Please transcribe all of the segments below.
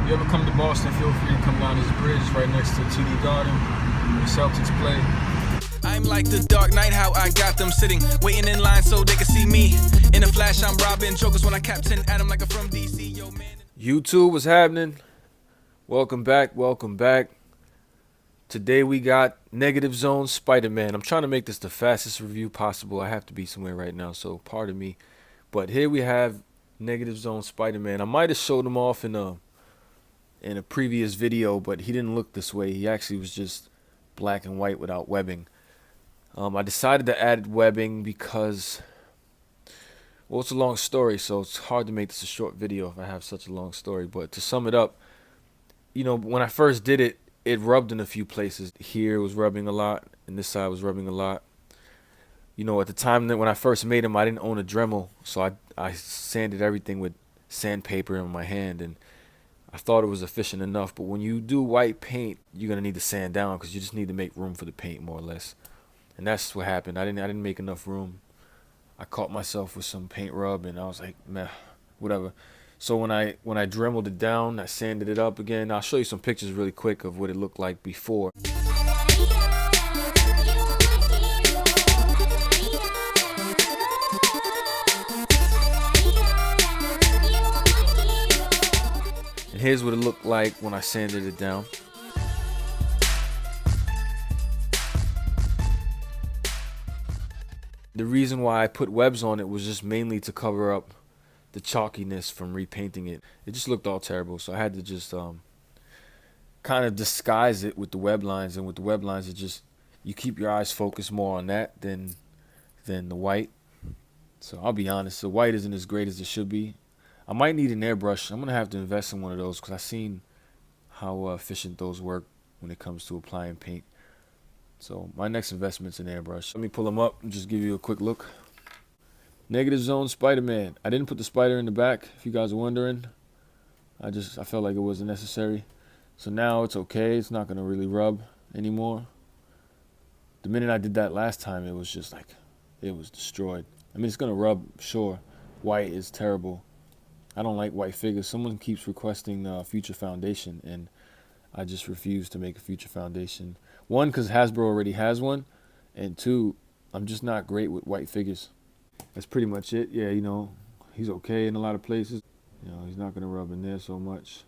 you ever come to Boston, feel free to come down this bridge right next to TD Garden where the Celtics play. I'm like the Dark Knight, how I got them sitting, waiting in line so they can see me. In a flash, I'm robbing jokers when I Captain Adam like I'm from DC. Yo, man. YouTube, what's happening? Welcome back, welcome back. Today we got Negative Zone Spider-Man. I'm trying to make this the fastest review possible. I have to be somewhere right now, so pardon me. But here we have Negative Zone Spider-Man. I might have showed him off in a previous video, but he didn't look this way. He actually was just black and white without webbing. I decided to add webbing because, well, it's a long story, so it's hard to make this a short video if I have such a long story. But to sum it up, you know, when I first did it, it rubbed in a few places. Here it was rubbing a lot, and this side was rubbing a lot. You know, at the time that when I first made them, I didn't own a Dremel, so I sanded everything with sandpaper in my hand, and I thought it was efficient enough. But when you do white paint, you're gonna need to sand down because you just need to make room for the paint, more or less. And that's what happened. I didn't make enough room. I caught myself with some paint rub, and I was like, meh, whatever. So when I Dremeled it down, I sanded it up again. I'll show you some pictures really quick of what it looked like before. And here's what it looked like when I sanded it down. The reason why I put webs on it was just mainly to cover up the chalkiness from repainting it. It just looked all terrible, so I had to just kind of disguise it with the web lines. And with the web lines, it just, you keep your eyes focused more on that than the white. So I'll be honest, the white isn't as great as it should be. I might need an airbrush. I'm gonna have to invest in one of those because I've seen how efficient those work when it comes to applying paint. So my next investment's an airbrush. Let me pull them up and just give you a quick look. Negative Zone Spider-Man. I didn't put the spider in the back, if you guys are wondering. I felt like it wasn't necessary. So now it's okay. It's not gonna really rub anymore. The minute I did that last time, it was just like, it was destroyed. I mean, it's gonna rub, sure. White is terrible. I don't like white figures. Someone keeps requesting Future Foundation, and I just refuse to make a Future Foundation. One, because Hasbro already has one, and two, I'm just not great with white figures. That's pretty much it. Yeah, you know, he's okay in a lot of places. You know, he's not going to rub in there so much.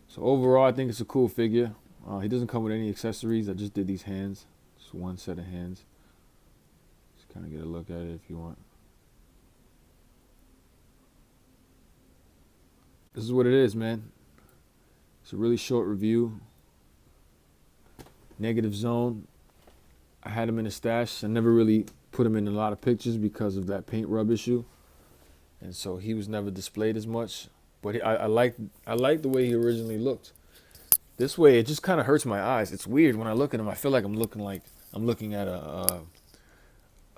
So overall, I think it's a cool figure. He doesn't come with any accessories. I just did these hands. Just one set of hands. Just kind of get a look at it if you want. This is what it is, man. It's a really short review. Negative Zone. I had him in a stash. I never really put him in a lot of pictures because of that paint rub issue, and so he was never displayed as much. But I like the way he originally looked. This way, it just kind of hurts my eyes. It's weird when I look at him. I feel like I'm looking at a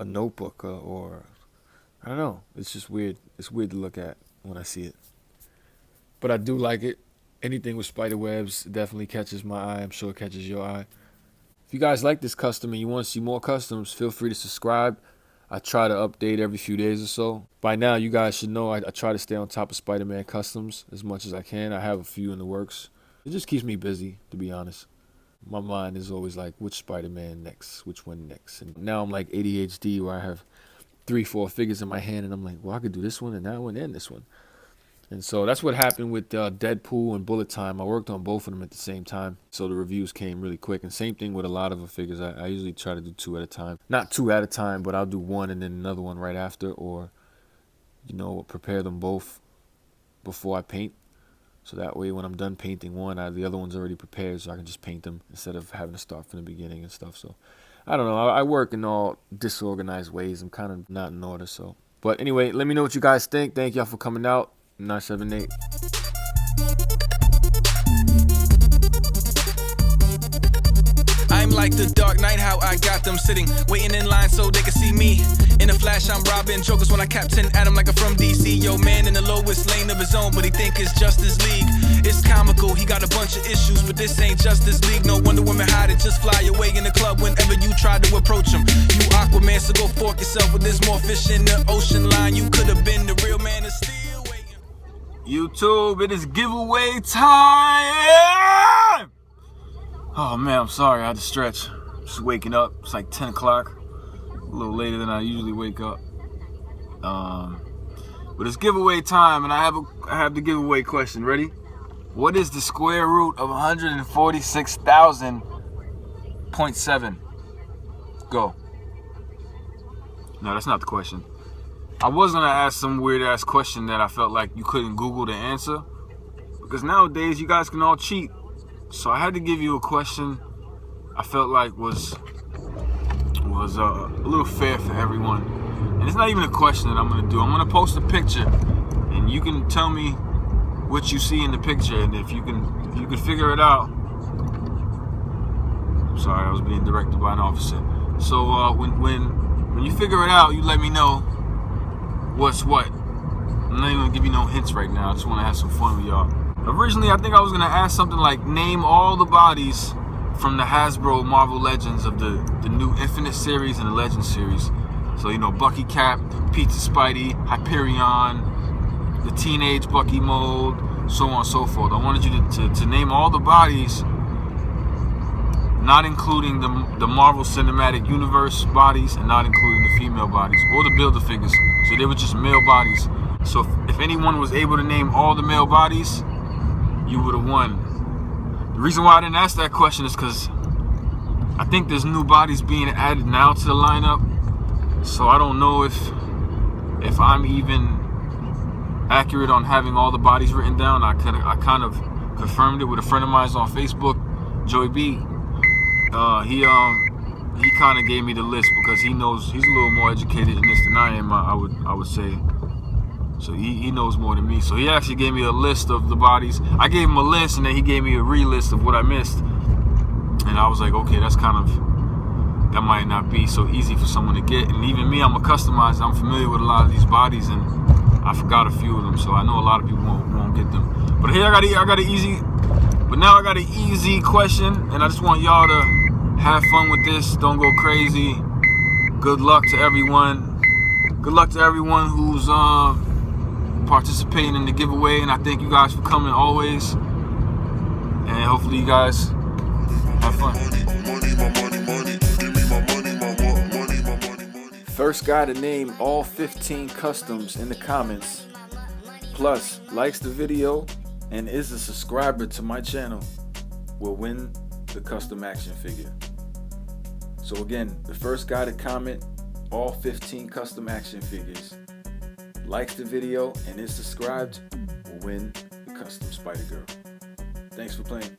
notebook or I don't know. It's just weird. It's weird to look at when I see it. But I do like it. Anything with spider webs definitely catches my eye. I'm sure it catches your eye. If you guys like this custom and you want to see more customs, feel free to subscribe. I try to update every few days or so. By now, you guys should know I try to stay on top of Spider-Man customs as much as I can. I have a few in the works. It just keeps me busy, to be honest. My mind is always like, which Spider-Man next? Which one next? And now I'm like ADHD where I have 3-4 figures in my hand and I'm like, well, I could do this one and that one and this one. And so that's what happened with Deadpool and Bullet Time. I worked on both of them at the same time, so the reviews came really quick. And same thing with a lot of the figures. I usually try to do 2 at a time. Not 2 at a time, but I'll do one and then another one right after, or, you know, prepare them both before I paint. So that way when I'm done painting one, the other one's already prepared, so I can just paint them instead of having to start from the beginning and stuff. So I don't know. I work in all disorganized ways. I'm kind of not in order. So, but anyway, let me know what you guys think. Thank y'all for coming out. 978. I'm like the Dark Knight, how I got them sitting, waiting in line so they can see me. In a flash, I'm robbing jokers when I Captain Adam like I'm from DC. Yo, man in the lowest lane of his own, but he think it's Justice League. It's comical, he got a bunch of issues, but this ain't Justice League. No Wonder Woman hide it, just fly away in the club whenever you try to approach him. You Aquaman, so go fork yourself, but there's more fish in the ocean line. You could have been the real man of steel. YouTube, it is giveaway time! Oh man, I'm sorry, I had to stretch. Just waking up, it's like 10 o'clock. A little later than I usually wake up. But it's giveaway time, and I have the giveaway question. Ready? What is the square root of 146,000.7? Go. No, that's not the question. I was gonna ask some weird ass question that I felt like you couldn't Google the answer, because nowadays you guys can all cheat. So I had to give you a question I felt like was a little fair for everyone. And it's not even a question that I'm gonna do. I'm gonna post a picture, and you can tell me what you see in the picture, and if you can figure it out. I'm sorry, I was being directed by an officer. So when you figure it out, you let me know what's what. I'm not even gonna give you no hints right now. I just want to have some fun with y'all. Originally, I think I was gonna ask something like, name all the bodies from the Hasbro Marvel Legends of the new Infinite series and the Legends series. So, you know, Bucky Cap, Pizza Spidey, Hyperion, the Teenage Bucky mold, so on and so forth. I wanted you to name all the bodies, not including the Marvel Cinematic Universe bodies, and not including the female bodies or the Build-A-Figures. So they were just male bodies. So if anyone was able to name all the male bodies, you would have won. The reason why I didn't ask that question is because I think there's new bodies being added now to the lineup. So I don't know if I'm even accurate on having all the bodies written down. I kind of confirmed it with a friend of mine on Facebook, Joey B. He kind of gave me the list because he's a little more educated in this than I am. I would say. So he knows more than me. So he actually gave me a list of the bodies. I gave him a list, and then he gave me a re-list of what I missed. And I was like, okay, that might not be so easy for someone to get. And even me, I'm a customizer. I'm familiar with a lot of these bodies, and I forgot a few of them. So I know a lot of people won't get them. But here I got an easy. But now I got an easy question, and I just want y'all to have fun with this. Don't go crazy. Good luck to everyone. Good luck to everyone who's participating in the giveaway, and I thank you guys for coming always. And hopefully you guys have fun. First guy to name all 15 customs in the comments, plus likes the video and is a subscriber to my channel, will win the custom action figure. So again, the first guy to comment all 15 custom action figures, likes the video, and is subscribed will win the custom Spider-Girl. Thanks for playing.